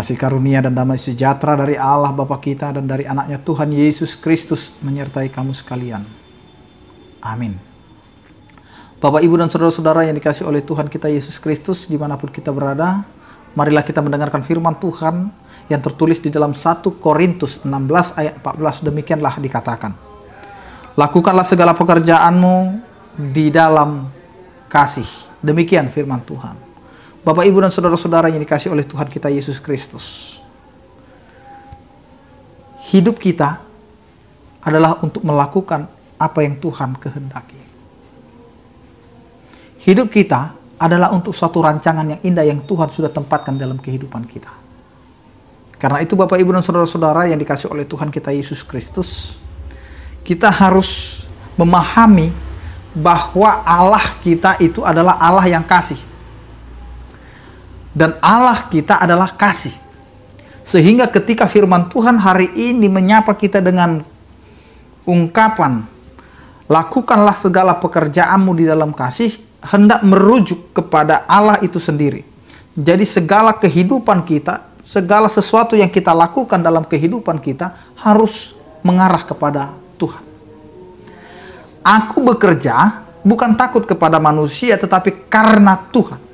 Kasih karunia dan damai sejahtera dari Allah Bapa kita dan dari anaknya Tuhan Yesus Kristus menyertai kamu sekalian. Amin. Bapak, Ibu, dan saudara-saudara yang dikasihi oleh Tuhan kita Yesus Kristus, dimanapun kita berada, marilah kita mendengarkan firman Tuhan yang tertulis di dalam 1 Korintus 16 ayat 14. Demikianlah dikatakan, lakukanlah segala pekerjaanmu di dalam kasih. Demikian firman Tuhan. Bapak, Ibu, dan saudara-saudara yang dikasihi oleh Tuhan kita Yesus Kristus, hidup kita adalah untuk melakukan apa yang Tuhan kehendaki. Hidup kita adalah untuk suatu rancangan yang indah yang Tuhan sudah tempatkan dalam kehidupan kita. Karena itu Bapak, Ibu, dan saudara-saudara yang dikasihi oleh Tuhan kita Yesus Kristus, kita harus memahami bahwa Allah kita itu adalah Allah yang kasih. Dan Allah kita adalah kasih. Sehingga ketika firman Tuhan hari ini menyapa kita dengan ungkapan, lakukanlah segala pekerjaanmu di dalam kasih, hendak merujuk kepada Allah itu sendiri. Jadi segala kehidupan kita, segala sesuatu yang kita lakukan dalam kehidupan kita harus mengarah kepada Tuhan. Aku bekerja bukan takut kepada manusia, tetapi karena Tuhan.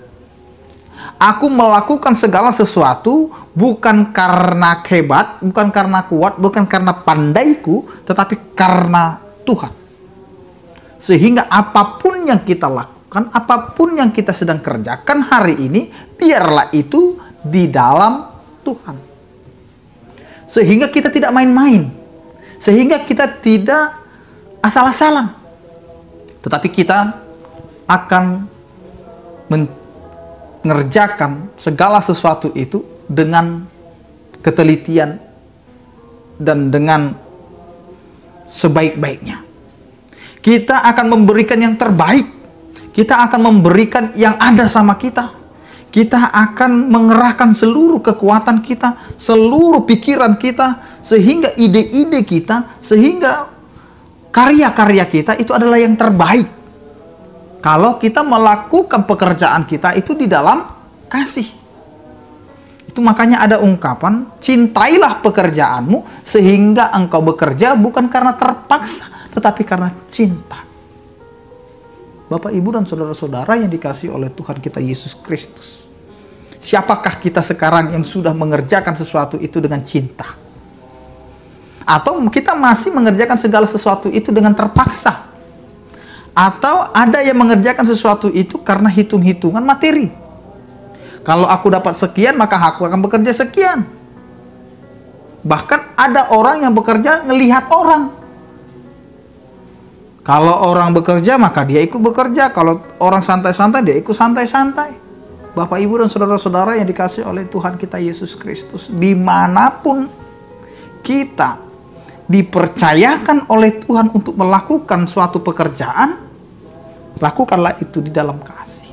Aku melakukan segala sesuatu bukan karena hebat, bukan karena kuat, bukan karena pandaiku, tetapi karena Tuhan. Sehingga apapun yang kita lakukan, apapun yang kita sedang kerjakan hari ini, biarlah itu di dalam Tuhan. Sehingga kita tidak main-main. Sehingga kita tidak asal-asalan. Tetapi kita akan mengerjakan segala sesuatu itu dengan ketelitian dan dengan sebaik-baiknya. Kita akan memberikan yang terbaik. Kita akan memberikan yang ada sama kita. Kita akan mengerahkan seluruh kekuatan kita, seluruh pikiran kita, sehingga ide-ide kita, sehingga karya-karya kita itu adalah yang terbaik. Kalau kita melakukan pekerjaan kita itu di dalam kasih. Itu makanya ada ungkapan, cintailah pekerjaanmu sehingga engkau bekerja bukan karena terpaksa, tetapi karena cinta. Bapak, Ibu, dan saudara-saudara yang dikasihi oleh Tuhan kita Yesus Kristus. Siapakah kita sekarang yang sudah mengerjakan sesuatu itu dengan cinta? Atau kita masih mengerjakan segala sesuatu itu dengan terpaksa? Atau ada yang mengerjakan sesuatu itu karena hitung-hitungan materi. Kalau aku dapat sekian, maka aku akan bekerja sekian. Bahkan ada orang yang bekerja ngelihat orang. Kalau orang bekerja, maka dia ikut bekerja. Kalau orang santai-santai, dia ikut santai-santai. Bapak, Ibu, dan saudara-saudara yang dikasihi oleh Tuhan kita Yesus Kristus, dimanapun kita dipercayakan oleh Tuhan untuk melakukan suatu pekerjaan, lakukanlah itu di dalam kasih.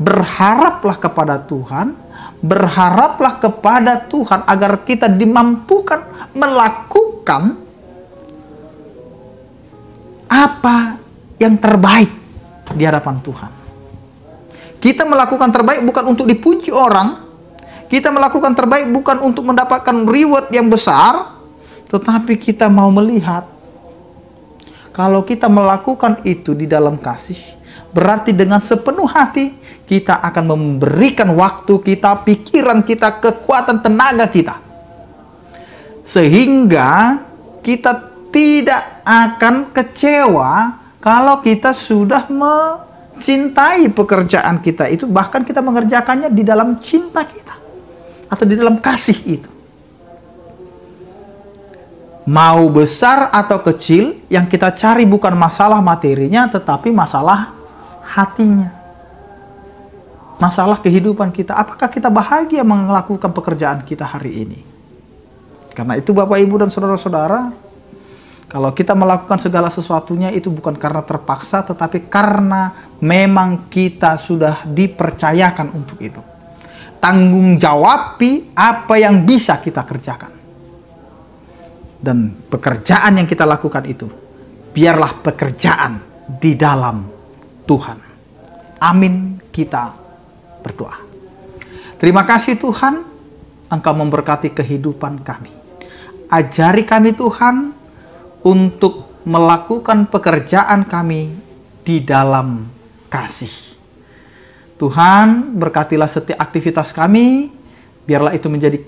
Berharaplah kepada Tuhan, berharaplah kepada Tuhan agar kita dimampukan melakukan apa yang terbaik di hadapan Tuhan. Kita melakukan terbaik bukan untuk dipuji orang, kita melakukan terbaik bukan untuk mendapatkan reward yang besar, tetapi kita mau melihat kalau kita melakukan itu di dalam kasih, berarti dengan sepenuh hati kita akan memberikan waktu kita, pikiran kita, kekuatan tenaga kita. Sehingga kita tidak akan kecewa kalau kita sudah mencintai pekerjaan kita itu, bahkan kita mengerjakannya di dalam cinta kita atau di dalam kasih itu. Mau besar atau kecil, yang kita cari bukan masalah materinya, tetapi masalah hatinya. Masalah kehidupan kita. Apakah kita bahagia melakukan pekerjaan kita hari ini? Karena itu Bapak, Ibu, dan saudara-saudara, kalau kita melakukan segala sesuatunya itu bukan karena terpaksa, tetapi karena memang kita sudah dipercayakan untuk itu. Tanggung jawabi apa yang bisa kita kerjakan. Dan pekerjaan yang kita lakukan itu, biarlah pekerjaan di dalam Tuhan. Amin, kita berdoa. Terima kasih Tuhan, Engkau memberkati kehidupan kami. Ajari kami Tuhan untuk melakukan pekerjaan kami di dalam kasih. Tuhan, berkatilah setiap aktivitas kami, biarlah itu menjadi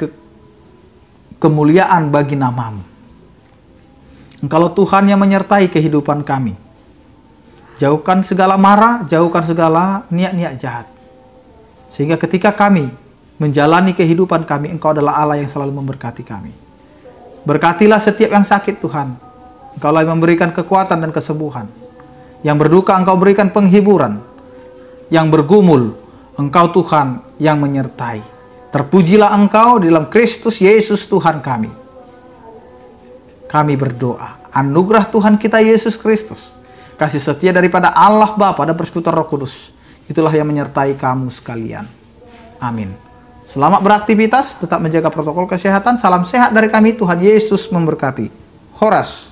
kemuliaan bagi nama-Mu. Engkaulah Tuhan yang menyertai kehidupan kami. Jauhkan segala marah, jauhkan segala niat-niat jahat. Sehingga ketika kami menjalani kehidupan kami, Engkau adalah Allah yang selalu memberkati kami. Berkatilah setiap yang sakit Tuhan. Engkaulah yang memberikan kekuatan dan kesembuhan. Yang berduka Engkau berikan penghiburan. Yang bergumul, Engkau Tuhan yang menyertai. Terpujilah Engkau di dalam Kristus Yesus Tuhan kami. Kami berdoa, anugerah Tuhan kita Yesus Kristus, kasih setia daripada Allah Bapa dan persekutuan Roh Kudus, itulah yang menyertai kamu sekalian. Amin. Selamat beraktivitas, tetap menjaga protokol kesehatan. Salam sehat dari kami, Tuhan Yesus memberkati. Horas.